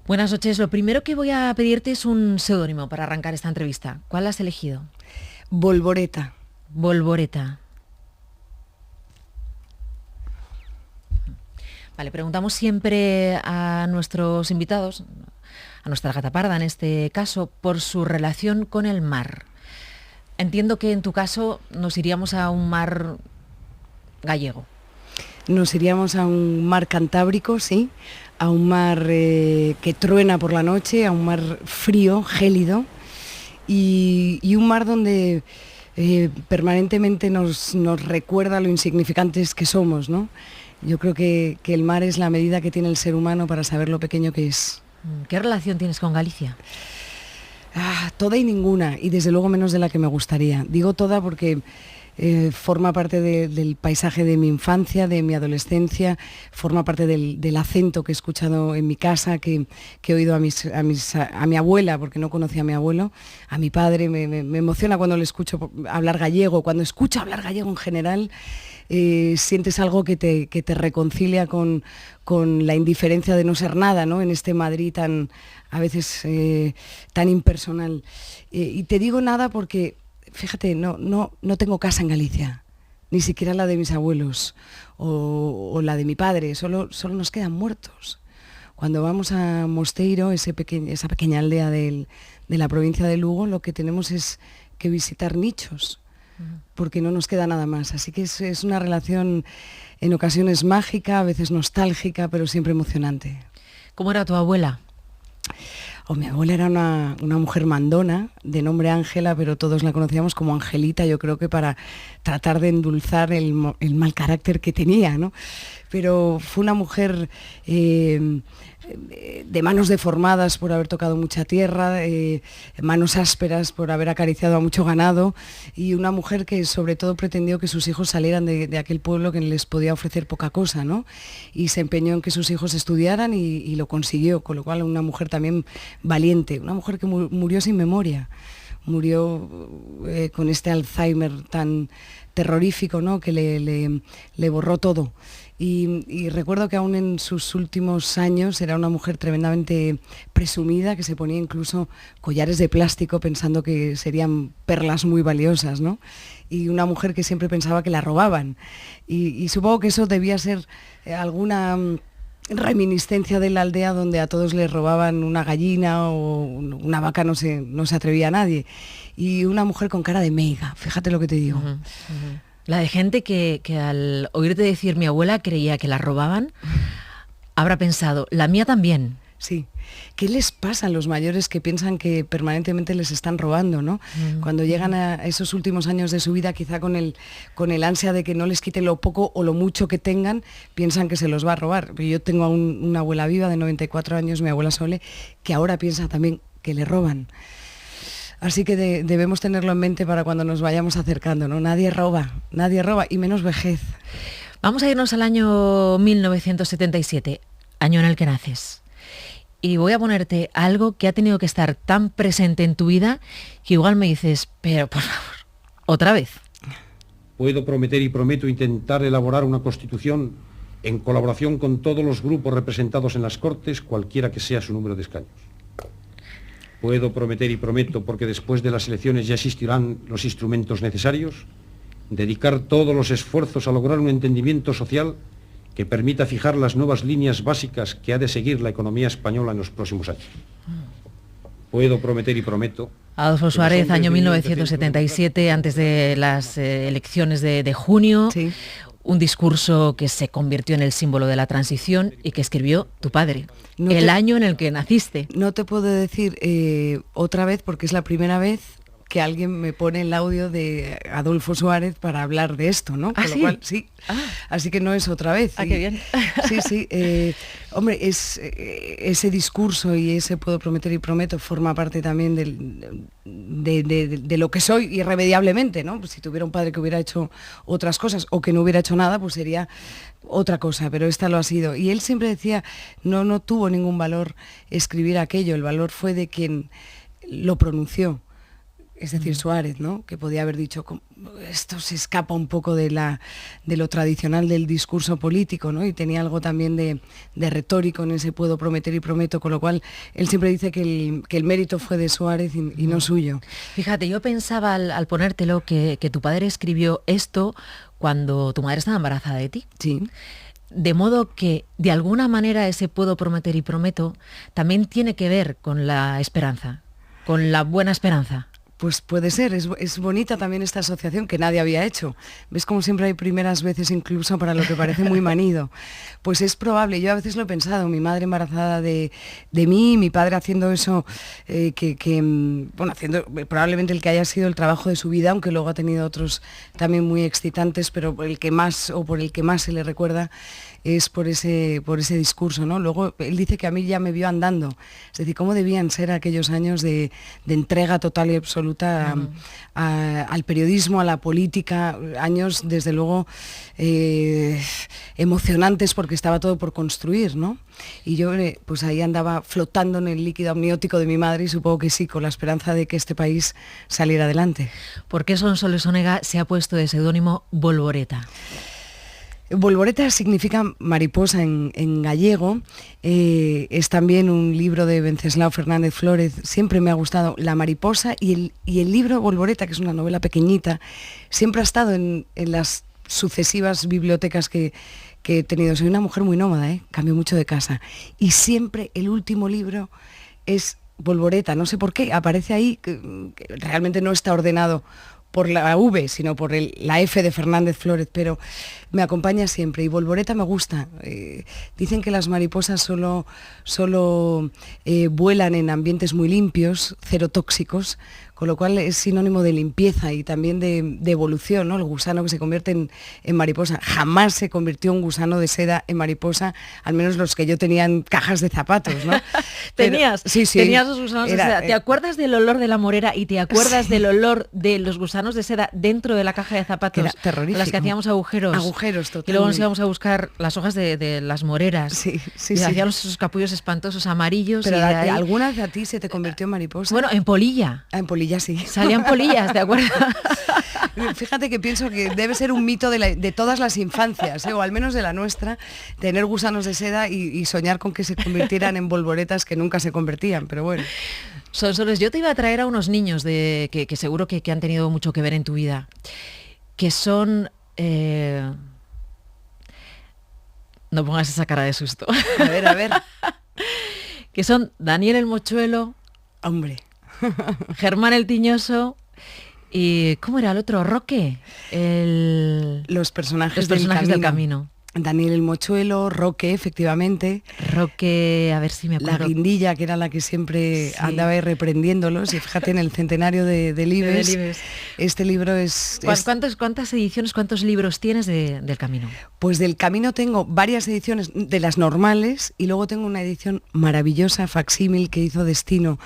Buenas noches. Lo primero que voy a pedirte es un seudónimo para arrancar esta entrevista. ¿Cuál has elegido? Volvoreta. Volvoreta. Vale, preguntamos siempre a nuestros invitados, a nuestra gata parda en este caso, por su relación con el mar. Entiendo que en tu caso nos iríamos a un mar gallego. Nos iríamos a un mar Cantábrico, sí, a un mar que truena por la noche, a un mar frío, gélido, y un mar donde permanentemente nos recuerda lo insignificantes que somos, ¿no? Yo creo que el mar es la medida que tiene el ser humano para saber lo pequeño que es. ¿Qué relación tienes con Galicia? Toda y ninguna, y desde luego menos de la que me gustaría. Digo toda porque forma parte del paisaje de mi infancia, de mi adolescencia, forma parte del acento que he escuchado en mi casa, que he oído a mi abuela, porque no conocía a mi abuelo, a mi padre. Me emociona cuando le escucho hablar gallego, cuando escucho hablar gallego en general. Sientes algo que te reconcilia con la indiferencia de no ser nada, ¿no? En este Madrid tan, a veces, tan impersonal. Y te digo nada porque, fíjate, no tengo casa en Galicia, ni siquiera la de mis abuelos o la de mi padre, solo nos quedan muertos. Cuando vamos a Mosteiro, esa pequeña aldea de la provincia de Lugo, lo que tenemos es que visitar nichos, porque no nos queda nada más. Así que es una relación en ocasiones mágica, a veces nostálgica, pero siempre emocionante. ¿Cómo era tu abuela? Mi abuela era una mujer mandona, de nombre Ángela, pero todos la conocíamos como Angelita, yo creo que para tratar de endulzar el mal carácter que tenía, ¿no? Pero fue una mujer de manos deformadas por haber tocado mucha tierra, manos ásperas por haber acariciado a mucho ganado, y una mujer que sobre todo pretendió que sus hijos salieran de aquel pueblo que les podía ofrecer poca cosa, ¿no? Y se empeñó en que sus hijos estudiaran y lo consiguió, con lo cual una mujer también valiente, una mujer que murió sin memoria, murió con este Alzheimer tan terrorífico, ¿no? Que le borró todo. Y recuerdo que aún en sus últimos años era una mujer tremendamente presumida, que se ponía incluso collares de plástico pensando que serían perlas muy valiosas, ¿no? Y una mujer que siempre pensaba que la robaban. Y supongo que eso debía ser alguna reminiscencia de la aldea donde a todos les robaban una gallina o una vaca, no se atrevía a nadie. Y una mujer con cara de meiga, fíjate lo que te digo. La de gente que al oírte decir mi abuela creía que la robaban, habrá pensado, la mía también. Sí. ¿Qué les pasa a los mayores que piensan que permanentemente les están robando, ¿no? Cuando llegan a esos últimos años de su vida, quizá con el ansia de que no les quite lo poco o lo mucho que tengan, piensan que se los va a robar. Yo tengo una abuela viva de 94 años, mi abuela Sole, que ahora piensa también que le roban. Así que debemos tenerlo en mente para cuando nos vayamos acercando, ¿no? Nadie roba, y menos vejez. Vamos a irnos al año 1977, año en el que naces. Y voy a ponerte algo que ha tenido que estar tan presente en tu vida que igual me dices, pero por favor, otra vez. Puedo prometer y prometo intentar elaborar una constitución en colaboración con todos los grupos representados en las Cortes, cualquiera que sea su número de escaños. Puedo prometer y prometo, porque después de las elecciones ya existirán los instrumentos necesarios, dedicar todos los esfuerzos a lograr un entendimiento social que permita fijar las nuevas líneas básicas que ha de seguir la economía española en los próximos años. Puedo prometer y prometo... Adolfo Suárez, año 1977, antes de las elecciones de junio, sí. Un discurso que se convirtió en el símbolo de la transición y que escribió tu padre, año en el que naciste. No te puedo decir otra vez porque es la primera vez que alguien me pone el audio de Adolfo Suárez para hablar de esto, ¿no? Con lo cual, sí. Así que no es otra vez. Qué bien. Sí. Hombre, ese discurso y ese puedo prometer y prometo forma parte también de lo que soy irremediablemente, ¿no? Pues si tuviera un padre que hubiera hecho otras cosas o que no hubiera hecho nada, pues sería otra cosa, pero esta lo ha sido. Y él siempre decía, no tuvo ningún valor escribir aquello, el valor fue de quien lo pronunció. es decir, Suárez, ¿no? Que podía haber dicho, esto se escapa un poco de lo tradicional del discurso político, ¿no? Y tenía algo también de retórico en ese puedo prometer y prometo, con lo cual él siempre dice que el mérito fue de Suárez y no suyo. Fíjate, yo pensaba al ponértelo que tu padre escribió esto cuando tu madre estaba embarazada de ti. Sí. De modo que, de alguna manera, ese puedo prometer y prometo también tiene que ver con la esperanza, con la buena esperanza. Pues puede ser, es bonita también esta asociación que nadie había hecho. ¿Ves como siempre hay primeras veces incluso para lo que parece muy manido? Pues es probable, yo a veces lo he pensado, mi madre embarazada de mí, mi padre haciendo eso, haciendo probablemente el que haya sido el trabajo de su vida, aunque luego ha tenido otros también muy excitantes, pero por el que más se le recuerda es por ese discurso, ¿no? Luego él dice que a mí ya me vio andando, es decir, cómo debían ser aquellos años de entrega total y absoluta al periodismo, a la política, años desde luego emocionantes porque estaba todo por construir, ¿no? Y yo pues ahí andaba flotando en el líquido amniótico de mi madre y supongo que sí, con la esperanza de que este país saliera adelante. ¿Por qué Sonsoles Onega se ha puesto de seudónimo Bolboreta? Bolboreta significa mariposa en gallego, es también un libro de Wenceslao Fernández Flórez, siempre me ha gustado La mariposa y el libro Bolboreta, que es una novela pequeñita, siempre ha estado en las sucesivas bibliotecas que he tenido. Soy una mujer muy nómada, cambio mucho de casa y siempre el último libro es Bolboreta, no sé por qué, aparece ahí, que realmente no está ordenado por la V, sino por la F de Fernández Flórez, pero me acompaña siempre. Y Bolboreta me gusta. Dicen que las mariposas solo vuelan en ambientes muy limpios, cero tóxicos, con lo cual es sinónimo de limpieza y también de evolución, ¿no? El gusano que se convierte en mariposa. Jamás se convirtió un gusano de seda en mariposa, al menos los que yo tenía en cajas de zapatos, ¿no? ¿Tenías? Sí. Tenías los gusanos de seda. ¿Te acuerdas del olor de la morera y te acuerdas del olor de los gusanos de seda dentro de la caja de zapatos? Era terrorífico. Las que hacíamos agujeros. Agujeros, totalmente. Y luego nos íbamos a buscar las hojas de las moreras. Sí. Hacíamos esos capullos espantosos amarillos. Pero y ahí... ¿alguna vez a ti se te convirtió en mariposa? Bueno, en polilla. En polilla sí. Salían polillas, ¿de acuerdo? Fíjate que pienso que debe ser un mito de todas las infancias, o al menos de la nuestra, tener gusanos de seda y soñar con que se convirtieran en bolboretas que nunca se convertían, pero bueno. Sonsoles, yo te iba a traer a unos niños que seguro que han tenido mucho que ver en tu vida, que son... No pongas esa cara de susto. A ver. Que son Daniel el Mochuelo, hombre, Germán el Tiñoso y... ¿Cómo era el otro? ¿Roque? Los personajes del camino. Daniel el Mochuelo, Roque, efectivamente. Roque, a ver si me acuerdo. La Guindilla, que era la que siempre andaba ahí reprendiéndolos. Y fíjate, en el centenario de Delibes, este libro es... ¿Cuántas ediciones, cuántos libros tienes del Camino? Pues del Camino tengo varias ediciones de las normales y luego tengo una edición maravillosa, facsímil, que hizo Destino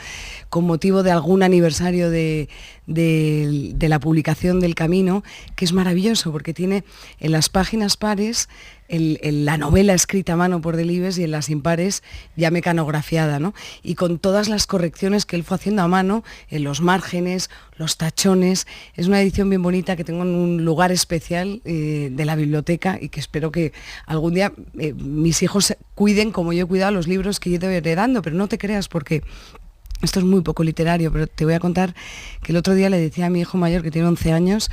con motivo de algún aniversario de la publicación del Camino, que es maravilloso porque tiene en las páginas pares la novela escrita a mano por Delibes y en las impares ya mecanografiada, ¿no? Y con todas las correcciones que él fue haciendo a mano en los márgenes, los tachones. Es una edición bien bonita que tengo en un lugar especial de la biblioteca y que espero que algún día mis hijos cuiden como yo he cuidado los libros que yo te voy heredando, pero no te creas porque... Esto es muy poco literario, pero te voy a contar que el otro día le decía a mi hijo mayor, que tiene 11 años,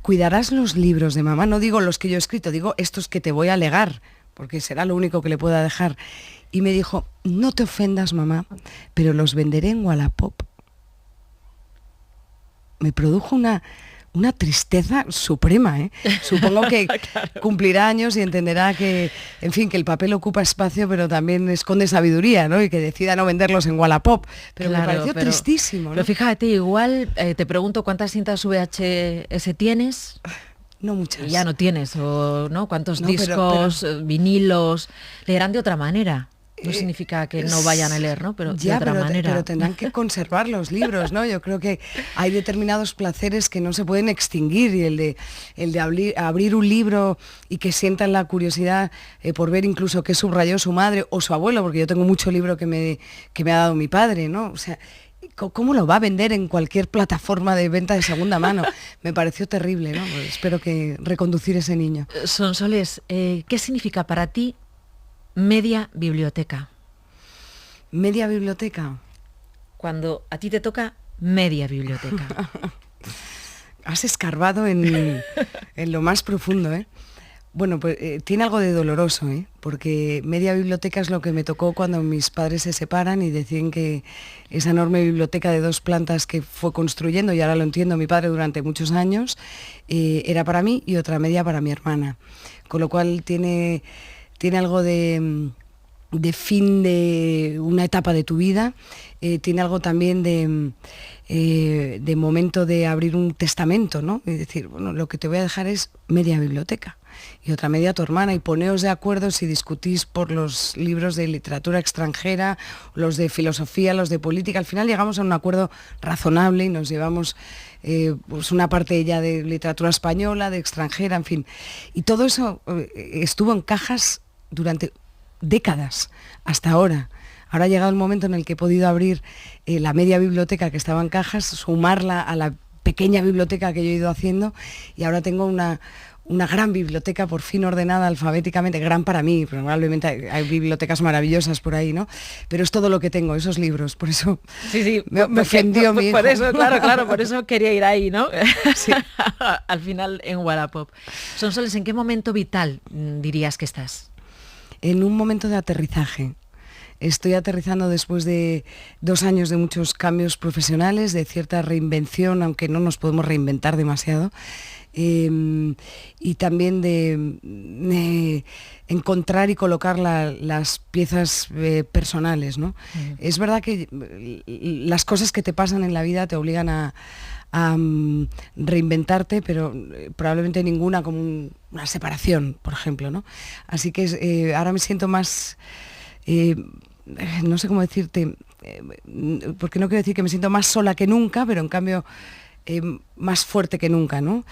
cuidarás los libros de mamá, no digo los que yo he escrito, digo estos que te voy a legar, porque será lo único que le pueda dejar. Y me dijo, no te ofendas, mamá, pero los venderé en Wallapop. Me produjo una tristeza suprema, ¿eh? Supongo que claro. Cumplirá años y entenderá que, en fin, que el papel ocupa espacio, pero también esconde sabiduría, ¿no? Y que decida no venderlos en Wallapop. Pero claro, me pareció tristísimo, ¿no? Pero fíjate, igual te pregunto cuántas cintas VHS tienes. No muchas. Ya no tienes, o ¿no? ¿Cuántos discos, vinilos? Leerán de otra manera. No significa que no vayan a leer, ¿no? Pero ya, de otra manera. Pero tendrán que conservar los libros, ¿no? Yo creo que hay determinados placeres que no se pueden extinguir y el de abrir un libro y que sientan la curiosidad por ver incluso qué subrayó su madre o su abuelo, porque yo tengo mucho libro que me ha dado mi padre, ¿no? O sea, ¿cómo lo va a vender en cualquier plataforma de venta de segunda mano? Me pareció terrible, ¿no? Pues espero que reconducir ese niño. Sonsoles, ¿qué significa para ti media biblioteca? ¿Media biblioteca? Cuando a ti te toca media biblioteca. Has escarbado en lo más profundo, ¿eh? Bueno, pues tiene algo de doloroso, ¿eh? Porque media biblioteca es lo que me tocó cuando mis padres se separan y deciden que esa enorme biblioteca de 2 plantas que fue construyendo, y ahora lo entiendo, mi padre durante muchos años, era para mí y otra media para mi hermana. Con lo cual tiene algo de fin de una etapa de tu vida, tiene algo también de momento de abrir un testamento, ¿no? Y decir, bueno, lo que te voy a dejar es media biblioteca y otra media tu hermana, y poneos de acuerdo si discutís por los libros de literatura extranjera, los de filosofía, los de política. Al final llegamos a un acuerdo razonable y nos llevamos pues una parte ya de literatura española, de extranjera, en fin. Y todo eso estuvo en cajas durante décadas, hasta ahora. Ahora ha llegado el momento en el que he podido abrir la media biblioteca que estaba en cajas, sumarla a la pequeña biblioteca que yo he ido haciendo, y ahora tengo una gran biblioteca por fin ordenada alfabéticamente, gran para mí, probablemente hay bibliotecas maravillosas por ahí, ¿no? Pero es todo lo que tengo, esos libros, por eso sí, me ofendió mi hijo. Por eso, claro, por eso quería ir ahí, ¿no? Sí. Al final en Wallapop. Sonsoles, ¿en qué momento vital dirías que estás? En un momento de aterrizaje. Estoy aterrizando después de 2 años de muchos cambios profesionales, de cierta reinvención, aunque no nos podemos reinventar demasiado, y también de encontrar y colocar las piezas personales, ¿no? Es verdad que las cosas que te pasan en la vida te obligan a reinventarte, pero probablemente ninguna como una separación, por ejemplo, ¿no? Así que ahora me siento más... no sé cómo decirte, porque no quiero decir que me siento más sola que nunca, pero en cambio más fuerte que nunca, ¿no?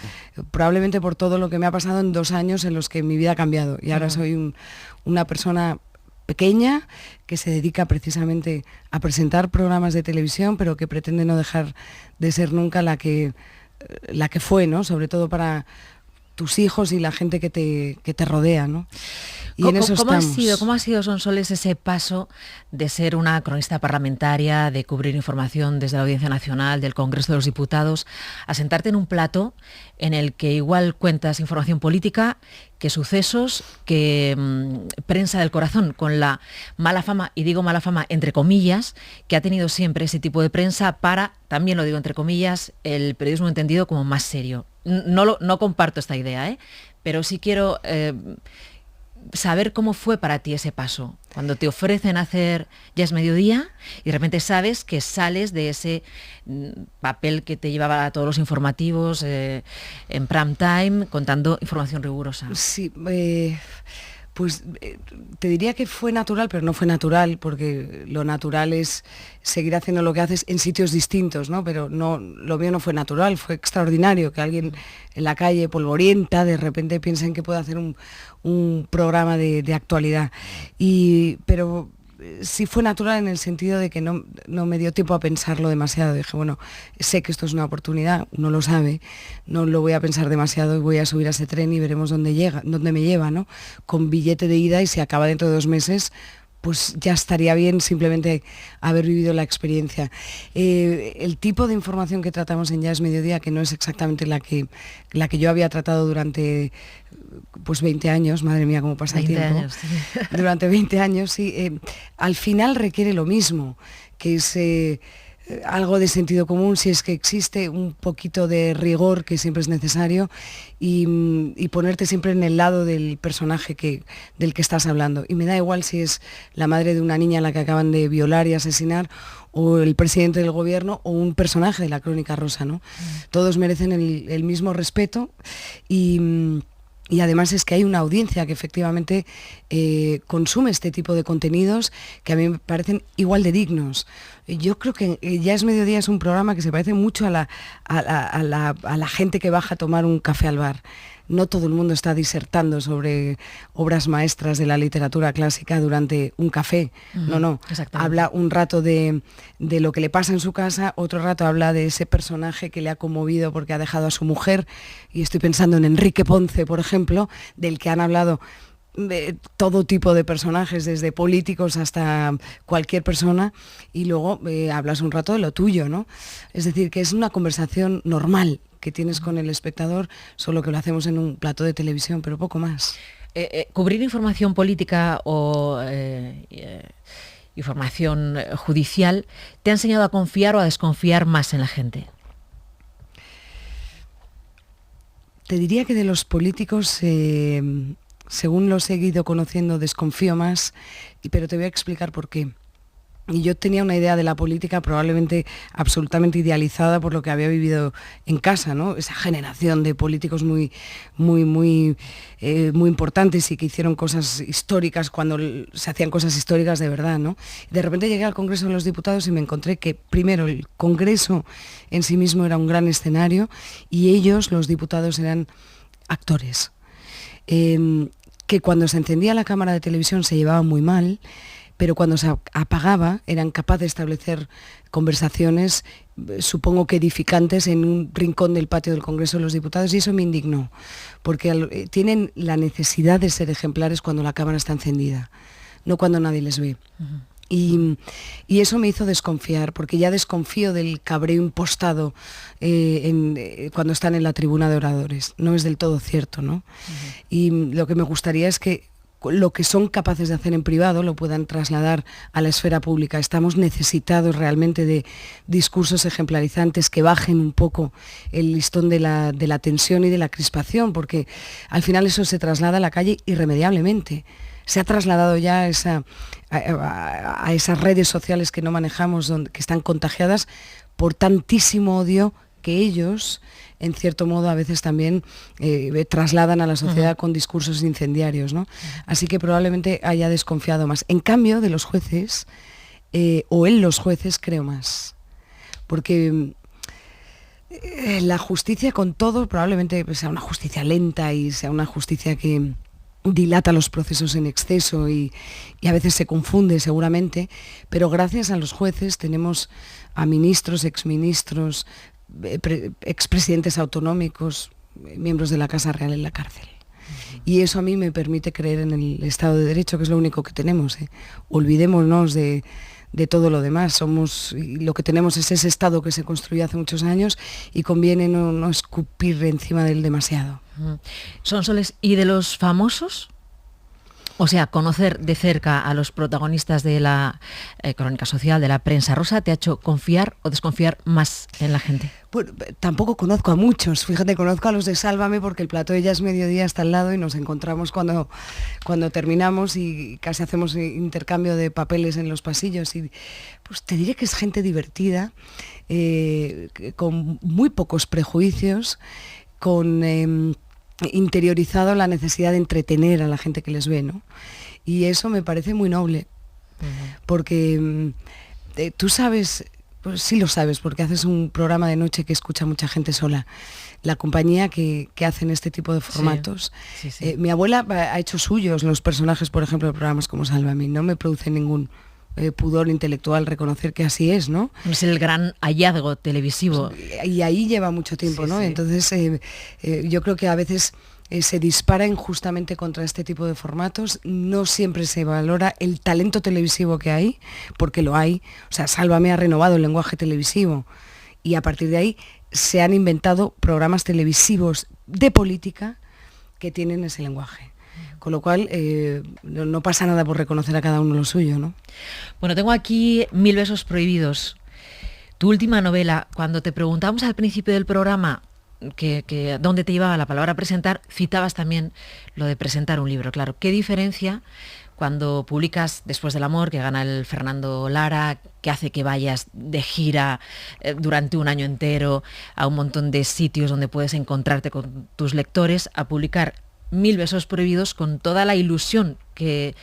Probablemente por todo lo que me ha pasado en 2 años en los que mi vida ha cambiado, y ahora soy una persona pequeña que se dedica precisamente a presentar programas de televisión, pero que pretende no dejar de ser nunca la que fue, ¿no? Sobre todo para tus hijos y la gente que te rodea, ¿no? Y en eso estamos. ¿Cómo ha sido, Sonsoles, ese paso de ser una cronista parlamentaria, de cubrir información desde la Audiencia Nacional, del Congreso de los Diputados, a sentarte en un plato en el que igual cuentas información política, que sucesos, que prensa del corazón, con la mala fama, y digo mala fama entre comillas, que ha tenido siempre ese tipo de prensa para, también lo digo entre comillas, el periodismo entendido como más serio? No comparto esta idea, pero sí quiero saber cómo fue para ti ese paso, cuando te ofrecen hacer Ya es mediodía y de repente sabes que sales de ese papel que te llevaba a todos los informativos en prime time, contando información rigurosa. Sí, pues te diría que fue natural, pero no fue natural, porque lo natural es seguir haciendo lo que haces en sitios distintos, ¿no? Pero no, lo mío no fue natural, fue extraordinario que alguien en la calle polvorienta de repente piense en que puede hacer un programa de actualidad. Pero sí fue natural en el sentido de que no me dio tiempo a pensarlo demasiado. Dije, bueno, sé que esto es una oportunidad, uno lo sabe, no lo voy a pensar demasiado y voy a subir a ese tren y veremos dónde me lleva, ¿no? Con billete de ida, y si acaba dentro de 2 meses, pues ya estaría bien simplemente haber vivido la experiencia. El tipo de información que tratamos en Ya es mediodía, que no es exactamente la que yo había tratado durante pues 20 años, madre mía, cómo pasa el tiempo. Años, sí. Durante 20 años, sí. Al final requiere lo mismo, que es algo de sentido común, si es que existe, un poquito de rigor, que siempre es necesario, y ponerte siempre en el lado del personaje del que estás hablando. Y me da igual si es la madre de una niña a la que acaban de violar y asesinar, o el presidente del gobierno, o un personaje de la Crónica Rosa, ¿no? Todos merecen el mismo respeto, y además es que hay una audiencia que efectivamente consume este tipo de contenidos que a mí me parecen igual de dignos. Yo creo que Ya es mediodía es un programa que se parece mucho a la gente que baja a tomar un café al bar. no todo el mundo está disertando sobre obras maestras de la literatura clásica durante un café. No. Habla un rato de lo que le pasa en su casa, otro rato habla de ese personaje que le ha conmovido porque ha dejado a su mujer, y estoy pensando en Enrique Ponce, por ejemplo, del que han hablado de todo tipo de personajes, desde políticos hasta cualquier persona, y luego hablas un rato de lo tuyo, ¿no? Es decir, que es una conversación normal que tienes con el espectador, solo que lo hacemos en un plató de televisión, pero poco más. Cubrir información política o información judicial, ¿te ha enseñado a confiar o a desconfiar más en la gente? Te diría que de los políticos, según los he ido conociendo, desconfío más, pero te voy a explicar por qué. Y yo tenía una idea de la política probablemente absolutamente idealizada por lo que había vivido en casa, ¿no? Esa generación de políticos muy importantes y que hicieron cosas históricas cuando se hacían cosas históricas de verdad, ¿no? De repente llegué al Congreso de los Diputados y me encontré que, primero, el Congreso en sí mismo era un gran escenario y ellos, los diputados, eran actores. Que cuando se encendía la cámara de televisión se llevaban muy mal, pero cuando se apagaba eran capaces de establecer conversaciones, supongo que edificantes, en un rincón del patio del Congreso de los Diputados, y eso me indignó, porque tienen la necesidad de ser ejemplares cuando la cámara está encendida, no cuando nadie les ve. Y eso me hizo desconfiar, porque ya desconfío del cabreo impostado cuando están en la tribuna de oradores. No es del todo cierto, ¿no? Y lo que me gustaría es que lo que son capaces de hacer en privado lo puedan trasladar a la esfera pública. Estamos necesitados realmente de discursos ejemplarizantes que bajen un poco el listón de la tensión y de la crispación, porque al final eso se traslada a la calle irremediablemente. Se ha trasladado ya a esas redes sociales que no manejamos, que están contagiadas por tantísimo odio que ellos, en cierto modo, a veces también trasladan a la sociedad con discursos incendiarios, ¿no? Así que probablemente haya desconfiado más. En cambio, de los jueces, o en los jueces, creo más. Porque la justicia, con todo, probablemente sea una justicia lenta y sea una justicia que dilata los procesos en exceso y a veces se confunde seguramente, pero gracias a los jueces tenemos a ministros, exministros, expresidentes autonómicos, miembros de la Casa Real en la cárcel. Y eso a mí me permite creer en el Estado de Derecho, que es lo único que tenemos. Olvidémonos de todo lo demás. Lo que tenemos es ese Estado que se construyó hace muchos años y conviene no escupir encima de él demasiado. Sonsoles, ¿y de los famosos? O sea, conocer de cerca a los protagonistas de la crónica social, de la prensa rosa, ¿te ha hecho confiar o desconfiar más en la gente? Bueno, tampoco conozco a muchos, fíjate, conozco a los de Sálvame porque el plató ya es mediodía, está al lado y nos encontramos cuando terminamos y casi hacemos intercambio de papeles en los pasillos. Y pues te diré que es gente divertida, con muy pocos prejuicios, con interiorizado la necesidad de entretener a la gente que les ve, ¿no? Y eso me parece muy noble, porque tú sabes, pues sí lo sabes, porque haces un programa de noche que escucha mucha gente sola, la compañía que hacen este tipo de formatos. Sí. Mi abuela ha hecho suyos los personajes, por ejemplo, de programas como Sálvame, no me produce ningún pudor intelectual reconocer que así es, ¿no? Es el gran hallazgo televisivo. Y ahí lleva mucho tiempo, ¿no? Sí. Entonces, yo creo que a veces se dispara injustamente contra este tipo de formatos, no siempre se valora el talento televisivo que hay, porque lo hay. O sea, Sálvame ha renovado el lenguaje televisivo y a partir de ahí se han inventado programas televisivos de política que tienen ese lenguaje. Con lo cual, no pasa nada por reconocer a cada uno lo suyo, ¿no? Bueno, tengo aquí 1000 besos prohibidos. Tu última novela, cuando te preguntamos al principio del programa que dónde te llevaba la palabra presentar, citabas también lo de presentar un libro. Claro, ¿qué diferencia cuando publicas Después del amor, que gana el Fernando Lara, que hace que vayas de gira durante un año entero a un montón de sitios donde puedes encontrarte con tus lectores, a publicar 1000 besos prohibidos con toda la ilusión que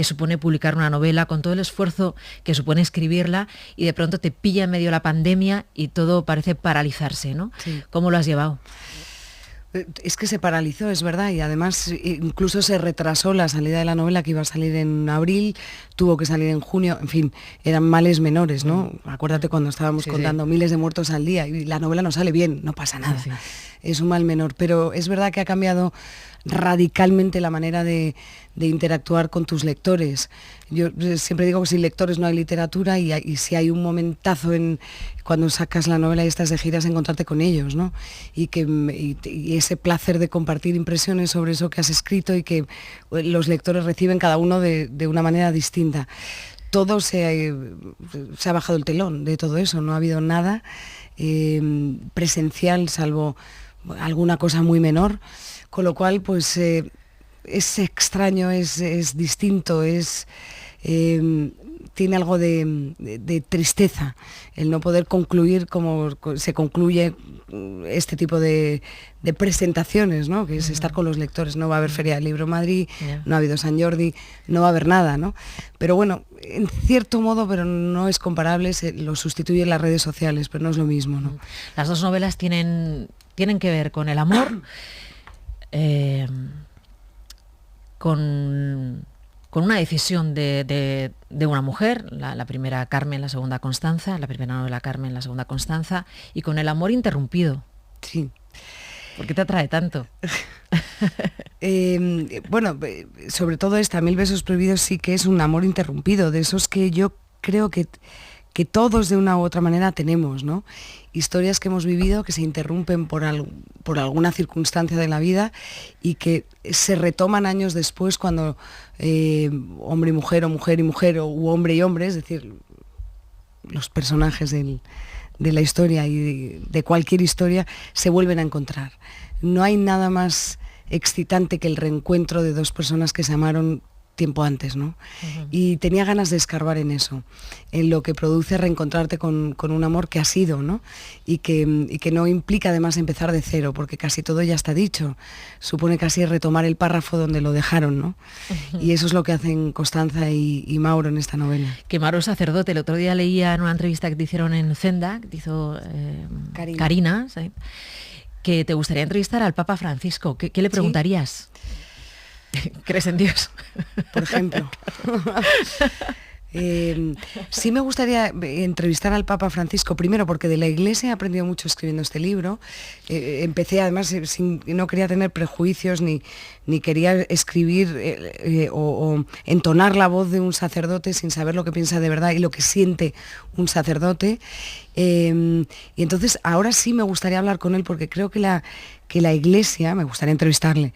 supone publicar una novela, con todo el esfuerzo que supone escribirla, y de pronto te pilla en medio de la pandemia y todo parece paralizarse, ¿no? Sí. ¿Cómo lo has llevado? Es que se paralizó, es verdad, y además incluso se retrasó la salida de la novela, que iba a salir en abril, tuvo que salir en junio, en fin, eran males menores, ¿no? Acuérdate cuando estábamos contando miles de muertos al día y la novela no sale bien, no pasa nada, es un mal menor, pero es verdad que ha cambiado radicalmente la manera de interactuar con tus lectores. Yo siempre digo que sin lectores no hay literatura y si hay un momentazo cuando sacas la novela y estás de giras, encontrarte con ellos, ¿no? Y ese placer de compartir impresiones sobre eso que has escrito y que los lectores reciben cada uno de una manera distinta. Todo se ha bajado el telón de todo eso, no ha habido nada presencial, salvo alguna cosa muy menor, con lo cual pues es extraño, es distinto, tiene algo de tristeza el no poder concluir como se concluye este tipo de presentaciones, ¿no? Que es estar con los lectores. No va a haber Feria del Libro en Madrid, no ha habido San Jordi, no va a haber nada, ¿no? Pero bueno, en cierto modo, pero no es comparable, lo sustituyen las redes sociales, pero no es lo mismo, ¿no? Las dos novelas tienen que ver con el amor, con una decisión de una mujer, la primera Carmen, la segunda Constanza, la primera novela Carmen, la segunda Constanza, y con el amor interrumpido. Sí. ¿Por qué te atrae tanto? Bueno, sobre todo esta, 1000 besos prohibidos, sí que es un amor interrumpido, de esos que yo creo que todos de una u otra manera tenemos, ¿no? Historias que hemos vivido que se interrumpen por alguna circunstancia de la vida y que se retoman años después cuando hombre y mujer, o mujer y mujer, u hombre y hombre, es decir, los personajes de la historia y de cualquier historia se vuelven a encontrar. No hay nada más excitante que el reencuentro de dos personas que se amaron tiempo antes, ¿no? Uh-huh. Y tenía ganas de escarbar en eso, en lo que produce reencontrarte con un amor que ha sido, ¿no? Y que no implica además empezar de cero, porque casi todo ya está dicho. Supone casi retomar el párrafo donde lo dejaron, ¿no? Uh-huh. Y eso es lo que hacen Constanza y Mauro en esta novela. Que Mauro es sacerdote. El otro día leía en una entrevista que te hicieron en Zenda, que te hizo Karina, ¿sí?, que te gustaría entrevistar al Papa Francisco. ¿Qué le preguntarías? ¿Sí? ¿Crees en Dios? Por ejemplo. Sí me gustaría entrevistar al Papa Francisco, primero porque de la Iglesia he aprendido mucho escribiendo este libro. Empecé además, no quería tener prejuicios ni quería escribir o entonar la voz de un sacerdote sin saber lo que piensa de verdad y lo que siente un sacerdote. Y entonces ahora sí me gustaría hablar con él porque creo que la Iglesia, me gustaría entrevistarle,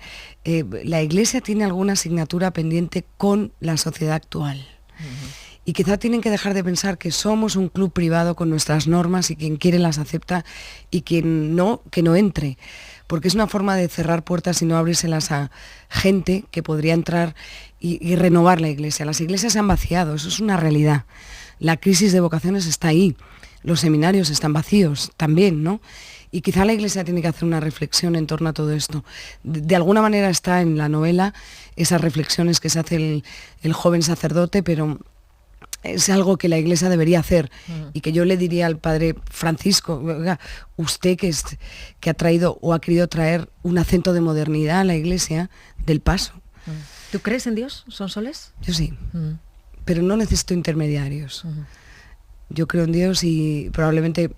la Iglesia tiene alguna asignatura pendiente con la sociedad actual. Uh-huh. Y quizá tienen que dejar de pensar que somos un club privado con nuestras normas y quien quiere las acepta y quien no, que no entre. Porque es una forma de cerrar puertas y no abrírselas a gente que podría entrar y renovar la Iglesia. Las iglesias se han vaciado, eso es una realidad. La crisis de vocaciones está ahí. Los seminarios están vacíos también, ¿no? Y quizá la Iglesia tiene que hacer una reflexión en torno a todo esto. De alguna manera está en la novela esas reflexiones que se hace el joven sacerdote, pero es algo que la Iglesia debería hacer y que yo le diría al padre Francisco: oiga, usted que ha traído o ha querido traer un acento de modernidad a la Iglesia, del paso. ¿Tú crees en Dios, Sonsoles? Yo sí, pero no necesito intermediarios. Yo creo en Dios y probablemente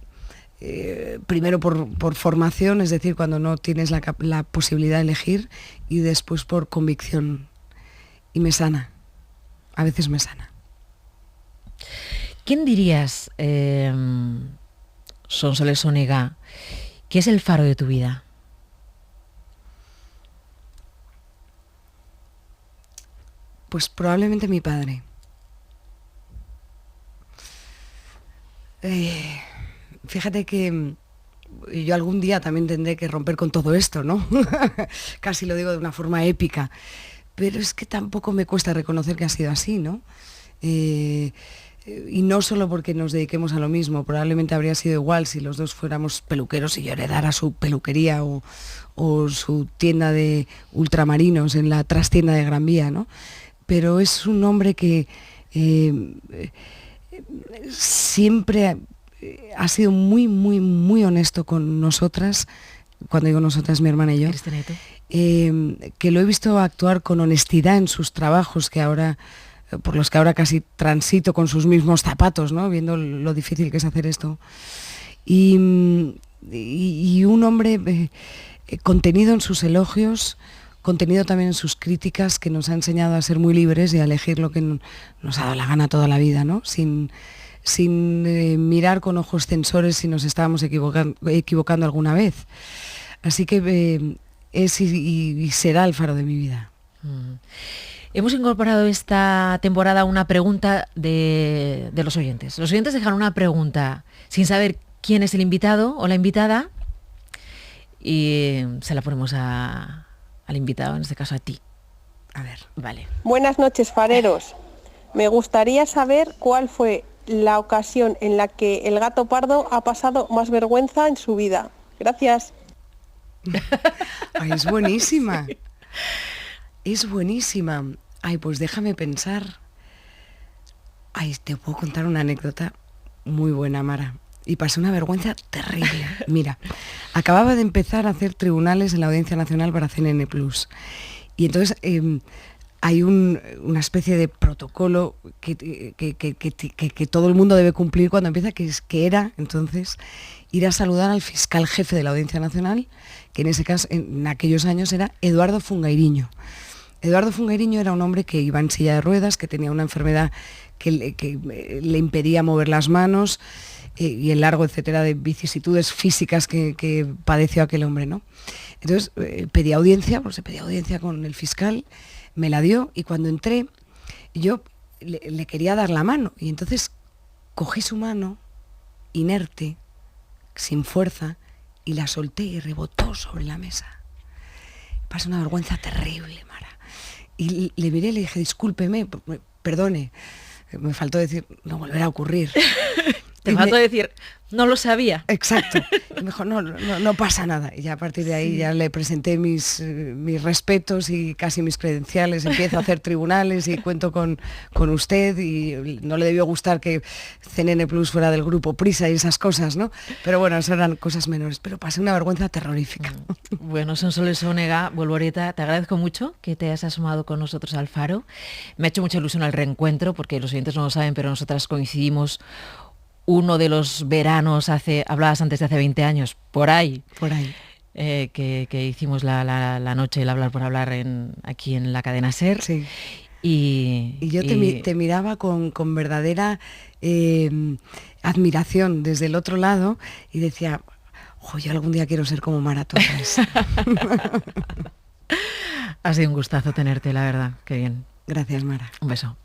primero por formación, es decir, cuando no tienes la posibilidad de elegir, y después por convicción. Y me sana, a veces me sana. ¿Quién dirías, Sonsoles Onega, que es el faro de tu vida? Pues probablemente mi padre. Fíjate que yo algún día también tendré que romper con todo esto, ¿no? Casi lo digo de una forma épica, pero es que tampoco me cuesta reconocer que ha sido así, ¿no? Y no solo porque nos dediquemos a lo mismo, probablemente habría sido igual si los dos fuéramos peluqueros y yo heredara su peluquería o su tienda de ultramarinos en la trastienda de Gran Vía, ¿no? Pero es un hombre que siempre ha sido muy, muy, muy honesto con nosotras, cuando digo nosotras, mi hermana y yo, Cristina, ¿y tú? que lo he visto actuar con honestidad en sus trabajos, por los que ahora casi transito con sus mismos zapatos, ¿no? Viendo lo difícil que es hacer esto. Y un hombre contenido en sus elogios, contenido también en sus críticas, que nos ha enseñado a ser muy libres y a elegir lo que nos ha dado la gana toda la vida, ¿no? Sin mirar con ojos censores si nos estábamos equivocando alguna vez. Así que es y será el faro de mi vida. Hemos incorporado esta temporada una pregunta de los oyentes. Los oyentes dejan una pregunta sin saber quién es el invitado o la invitada y se la ponemos al invitado, en este caso a ti. A ver. Vale. Buenas noches, fareros. Me gustaría saber cuál fue la ocasión en la que el gato pardo ha pasado más vergüenza en su vida. Gracias. Ay, es buenísima. Es buenísima. Ay, pues déjame pensar. Ay, te puedo contar una anécdota muy buena, Mara. Y pasé una vergüenza terrible. Mira, acababa de empezar a hacer tribunales en la Audiencia Nacional para CNN+. Y entonces hay una especie de protocolo que todo el mundo debe cumplir cuando empieza, que era entonces ir a saludar al fiscal jefe de la Audiencia Nacional, que en ese caso, en aquellos años, era Eduardo Fungairiño. Eduardo Fungairiño era un hombre que iba en silla de ruedas, que tenía una enfermedad que le impedía mover las manos y el largo, etcétera, de vicisitudes físicas que padeció aquel hombre, ¿no? Entonces pedí audiencia, pues se pedía audiencia con el fiscal, me la dio y cuando entré yo le quería dar la mano y entonces cogí su mano, inerte, sin fuerza, y la solté y rebotó sobre la mesa. Pasé una vergüenza terrible, Mara. Y le miré y le dije, discúlpeme, perdone. Me faltó decir, no volverá a ocurrir. Te faltó decir, no lo sabía. Exacto. Y me dijo, no pasa nada. Y ya a partir de ahí ya le presenté mis respetos y casi mis credenciales. Empiezo a hacer tribunales y cuento con usted, y no le debió gustar que CNN Plus fuera del grupo Prisa y esas cosas, ¿no? Pero bueno, eso eran cosas menores. Pero pasé una vergüenza terrorífica. Bueno, Sonsoles Onega, Bolboreta, te agradezco mucho que te hayas asomado con nosotros al Faro. Me ha hecho mucha ilusión el reencuentro, porque los oyentes no lo saben, pero nosotras coincidimos uno de los veranos, hablabas antes de hace 20 años, por ahí. Que hicimos la noche, el hablar por hablar aquí en la cadena SER. Sí. Y yo te miraba con verdadera admiración desde el otro lado y decía, yo algún día quiero ser como Mara Torres. Ha sido un gustazo tenerte, la verdad. Qué bien. Gracias, Mara. Un beso.